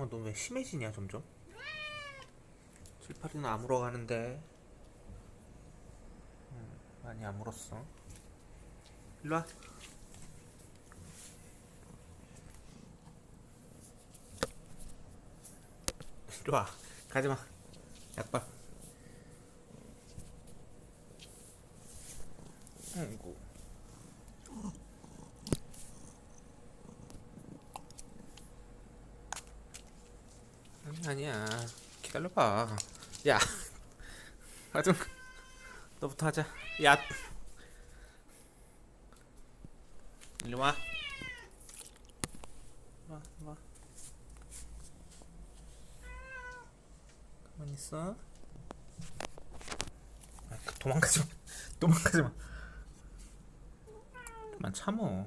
너 왜 심해지냐 점점? 칠팔이는 아물어 가는데. 많이 아물었어. 일로와. 일로와. 가지마. 약밥. 아이고. 아니야. 기다려봐. 야. 아좀 너부터 하자. 야. 일로 와. 와, 와. 가만히 있어. 도망가지 마. 도망가지 마. 좀만 참어.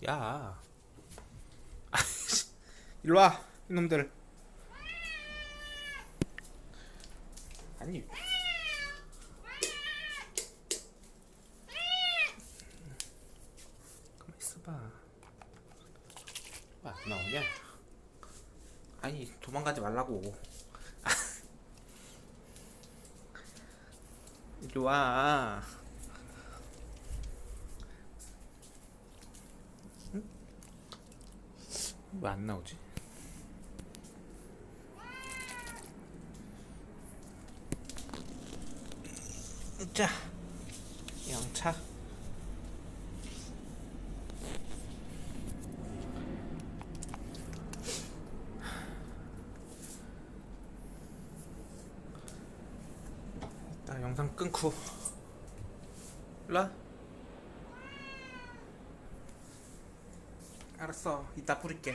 야. 일로 와. 이놈들. 아니. 가만 있어봐. 왜 안 나오냐? 아니 도망가지 말라고. 이리 와. 왜 안 나오지? 자, 영차. 나 영상 끊고. 일로 와. 알았어. 이따 뿌릴게.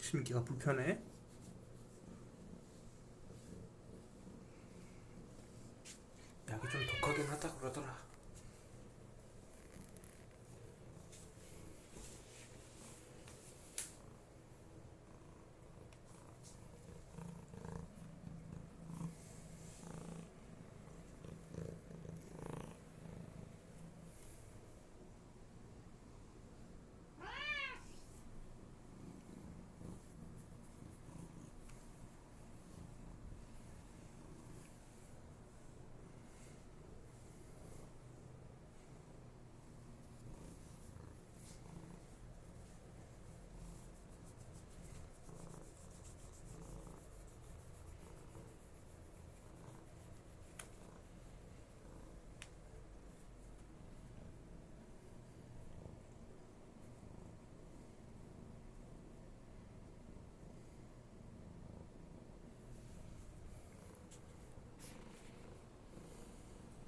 심기가 불편해? 약이 좀 독하긴 하다 그러더라.